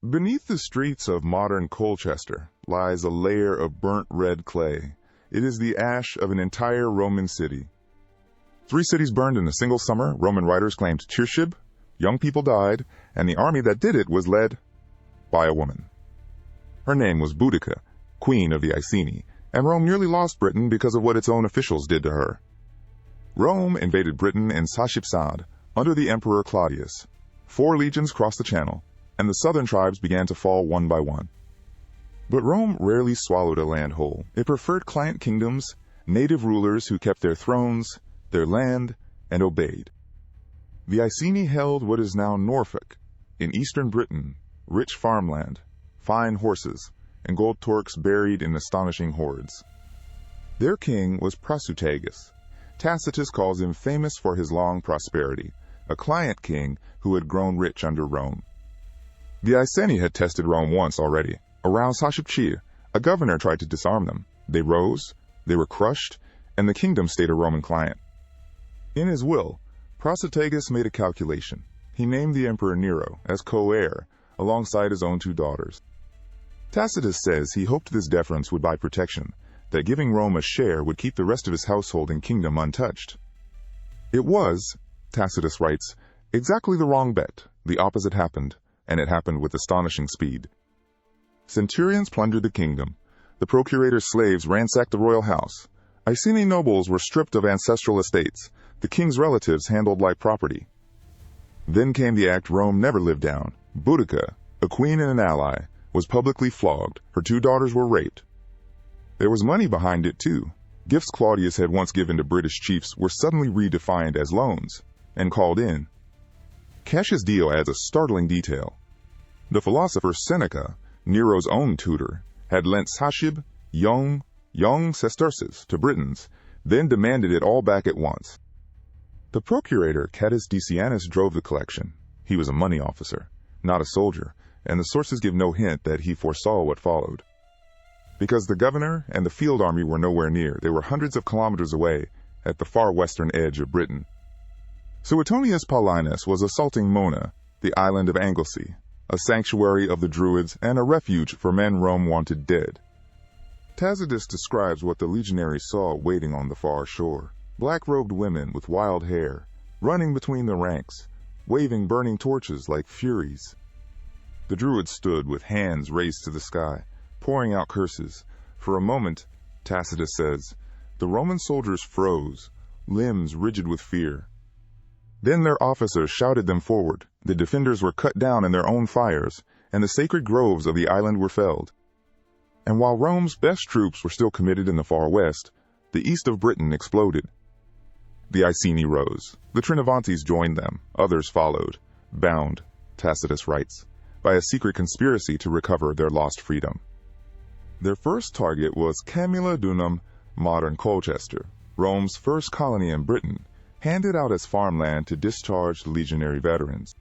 Beneath the streets of modern Colchester lies a layer of burnt red clay. It is the ash of an entire Roman city. 3 cities burned in a single summer, Roman writers claimed Tirshib, young people died, and the army that did it was led by a woman. Her name was Boudica, queen of the Iceni, and Rome nearly lost Britain because of what its own officials did to her. Rome invaded Britain in Sashipsad under the Emperor Claudius. 4 legions crossed the Channel, and the southern tribes began to fall one by one. But Rome rarely swallowed a land whole. It preferred client kingdoms, native rulers who kept their thrones, their land, and obeyed. The Iceni held what is now Norfolk, in eastern Britain, rich farmland, fine horses, and gold torques buried in astonishing hoards. Their king was Prasutagus. Tacitus calls him famous for his long prosperity, a client king who had grown rich under Rome. The Iceni had tested Rome once already. Around Sashipchir, a governor tried to disarm them. They rose, they were crushed, and the kingdom stayed a Roman client. In his will, Prasutagus made a calculation. He named the emperor Nero as co-heir, alongside his own 2 daughters. Tacitus says he hoped this deference would buy protection, that giving Rome a share would keep the rest of his household and kingdom untouched. It was, Tacitus writes, exactly the wrong bet. The opposite happened, and it happened with astonishing speed. Centurions plundered the kingdom. The procurator's slaves ransacked the royal house. Iceni nobles were stripped of ancestral estates. The king's relatives handled like property. Then came the act Rome never lived down. Boudica, a queen and an ally, was publicly flogged. Her 2 daughters were raped. There was money behind it, too. Gifts Claudius had once given to British chiefs were suddenly redefined as loans and called in. Cassius Dio adds a startling detail. The philosopher Seneca, Nero's own tutor, had lent Sashib, young sesterces to Britons, then demanded it all back at once. The procurator Catus Decianus drove the collection. He was a money officer, not a soldier, and the sources give no hint that he foresaw what followed. Because the governor and the field army were nowhere near, they were hundreds of kilometers away at the far western edge of Britain. Suetonius Paulinus was assaulting Mona, the island of Anglesey, a sanctuary of the Druids and a refuge for men Rome wanted dead. Tacitus describes what the legionaries saw waiting on the far shore. Black-robed women with wild hair, running between the ranks, waving burning torches like furies. The Druids stood with hands raised to the sky, pouring out curses. For a moment, Tacitus says, the Roman soldiers froze, limbs rigid with fear. Then their officers shouted them forward. The defenders were cut down in their own fires, and the sacred groves of the island were felled. And while Rome's best troops were still committed in the far west, the east of Britain exploded. The Iceni rose. The Trinovantes joined them. Others followed, bound, Tacitus writes, by a secret conspiracy to recover their lost freedom. Their first target was Camula Dunum, modern Colchester, Rome's first colony in Britain, handed out as farmland to discharged legionary veterans.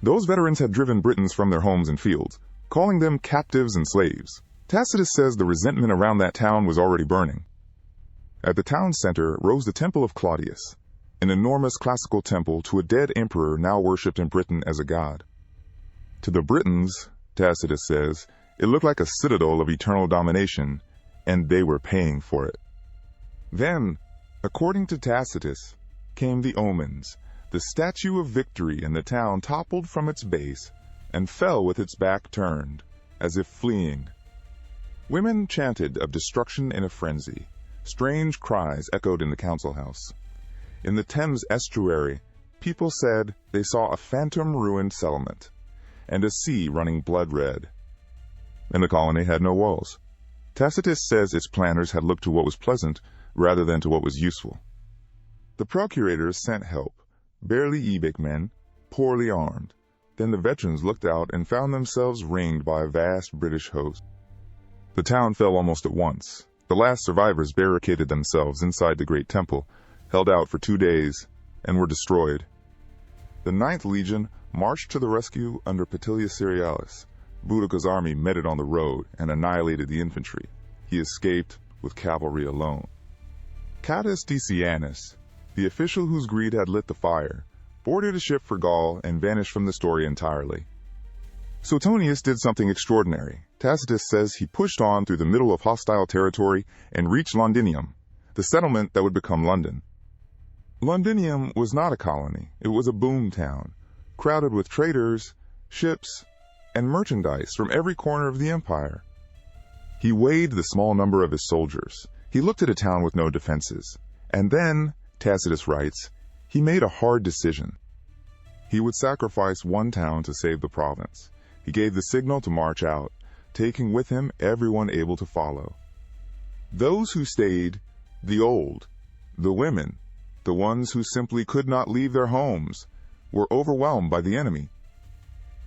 Those veterans had driven Britons from their homes and fields, calling them captives and slaves. Tacitus says the resentment around that town was already burning. At the town center rose the Temple of Claudius, an enormous classical temple to a dead emperor now worshipped in Britain as a god. To the Britons, Tacitus says, it looked like a citadel of eternal domination, and they were paying for it. Then, according to Tacitus, came the omens. The statue of victory in the town toppled from its base and fell with its back turned, as if fleeing. Women chanted of destruction in a frenzy. Strange cries echoed in the council house. In the Thames estuary, people said they saw a phantom ruined settlement, and a sea running blood-red. And the colony had no walls. Tacitus says its planners had looked to what was pleasant rather than to what was useful. The procurators sent help, barely ebic men, poorly armed. Then the veterans looked out and found themselves ringed by a vast British host. The town fell almost at once. The last survivors barricaded themselves inside the great temple, held out for 2 days, and were destroyed. The 9th Legion marched to the rescue under Petilius Cerealis. Boudica's army met it on the road and annihilated the infantry. He escaped with cavalry alone. Catus Decianus, the official whose greed had lit the fire, boarded a ship for Gaul and vanished from the story entirely. Suetonius did something extraordinary. Tacitus says he pushed on through the middle of hostile territory and reached Londinium, the settlement that would become London. Londinium was not a colony, it was a boom town, crowded with traders, ships, and merchandise from every corner of the empire. He weighed the small number of his soldiers. He looked at a town with no defenses. And then, Tacitus writes, he made a hard decision. He would sacrifice one town to save the province. He gave the signal to march out, taking with him everyone able to follow. Those who stayed, the old, the women, the ones who simply could not leave their homes, were overwhelmed by the enemy.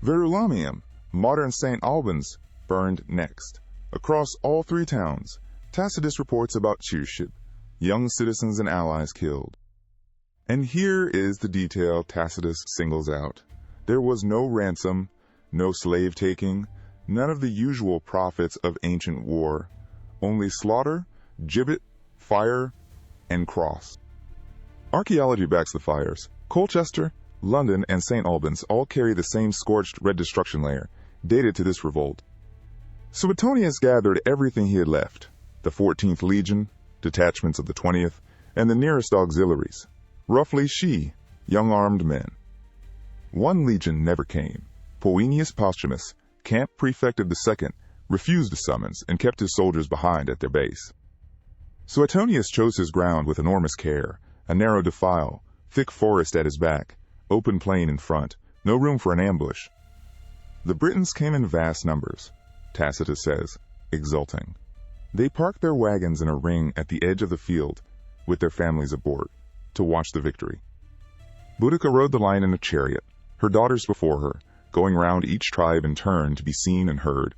Verulamium, modern St. Albans, burned next. Across all three towns, Tacitus reports about cheership, young citizens and allies killed. And here is the detail Tacitus singles out. There was no ransom, no slave-taking, none of the usual profits of ancient war, only slaughter, gibbet, fire, and cross. Archaeology backs the fires. Colchester, London, and St. Albans all carry the same scorched red destruction layer, dated to this revolt. Suetonius gathered everything he had left, the 14th Legion, detachments of the 20th, and the nearest auxiliaries, roughly young armed men. One legion never came. Poenius Posthumus, camp prefect of the 2nd, refused the summons and kept his soldiers behind at their base. Suetonius chose his ground with enormous care, a narrow defile, thick forest at his back, open plain in front, no room for an ambush. The Britons came in vast numbers, Tacitus says, exulting. They parked their wagons in a ring at the edge of the field, with their families aboard, to watch the victory. Boudica rode the line in a chariot, her daughters before her, going round each tribe in turn to be seen and heard.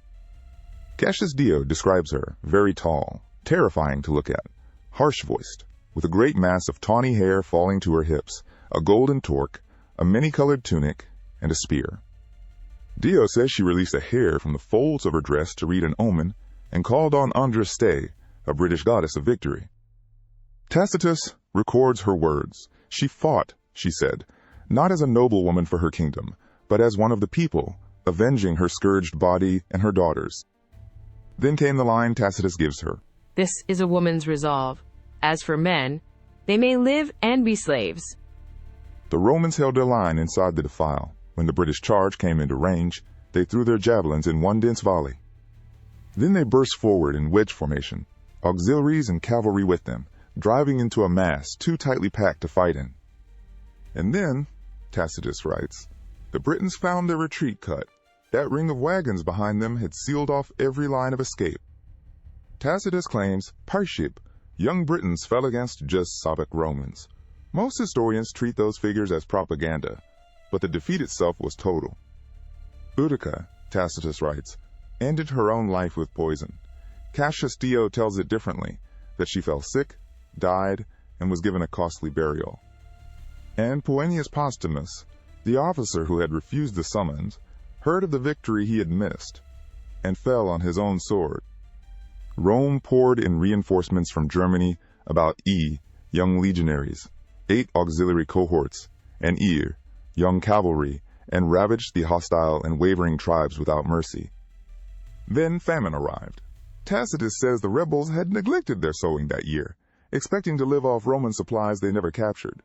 Cassius Dio describes her, very tall, terrifying to look at, harsh-voiced, with a great mass of tawny hair falling to her hips, a golden torque, a many-colored tunic, and a spear. Dio says she released a hair from the folds of her dress to read an omen, and called on Andraste, a British goddess of victory. Tacitus records her words. She fought, she said, not as a noblewoman for her kingdom, but as one of the people, avenging her scourged body and her daughters. Then came the line Tacitus gives her. This is a woman's resolve. As for men, they may live and be slaves. The Romans held their line inside the defile. When the British charge came into range, they threw their javelins in one dense volley. Then they burst forward in wedge formation, auxiliaries and cavalry with them, driving into a mass too tightly packed to fight in. And then, Tacitus writes, the Britons found their retreat cut. That ring of wagons behind them had sealed off every line of escape. Tacitus claims, Parship, young Britons fell against just Slavic Romans. Most historians treat those figures as propaganda, but the defeat itself was total. Boudica, Tacitus writes, ended her own life with poison. Cassius Dio tells it differently, that she fell sick, died, and was given a costly burial. And Poenius Posthumus, the officer who had refused the summons, heard of the victory he had missed, and fell on his own sword. Rome poured in reinforcements from Germany, about young legionaries, 8 auxiliary cohorts, and young cavalry, and ravaged the hostile and wavering tribes without mercy. Then famine arrived. Tacitus says the rebels had neglected their sowing that year, expecting to live off Roman supplies they never captured.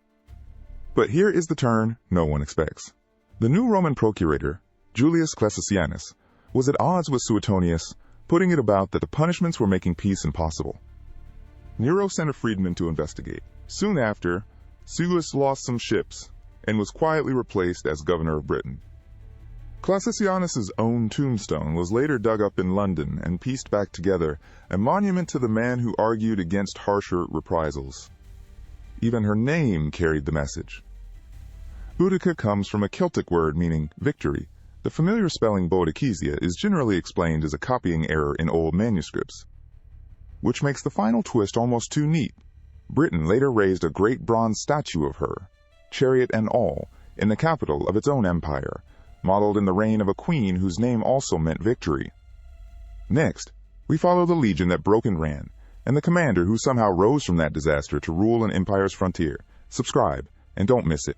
But here is the turn no one expects. The new Roman procurator, Julius Classicianus, was at odds with Suetonius, putting it about that the punishments were making peace impossible. Nero sent a freedman to investigate. Soon after, Suetus lost some ships and was quietly replaced as governor of Britain. Classicianus's own tombstone was later dug up in London and pieced back together, a monument to the man who argued against harsher reprisals. Even her name carried the message. Boudica comes from a Celtic word meaning victory. The familiar spelling Boadicea is generally explained as a copying error in old manuscripts, which makes the final twist almost too neat. Britain later raised a great bronze statue of her, chariot and all, in the capital of its own empire, modeled in the reign of a queen whose name also meant victory. Next, we follow the legion that broke and ran, and the commander who somehow rose from that disaster to rule an empire's frontier. Subscribe, and don't miss it.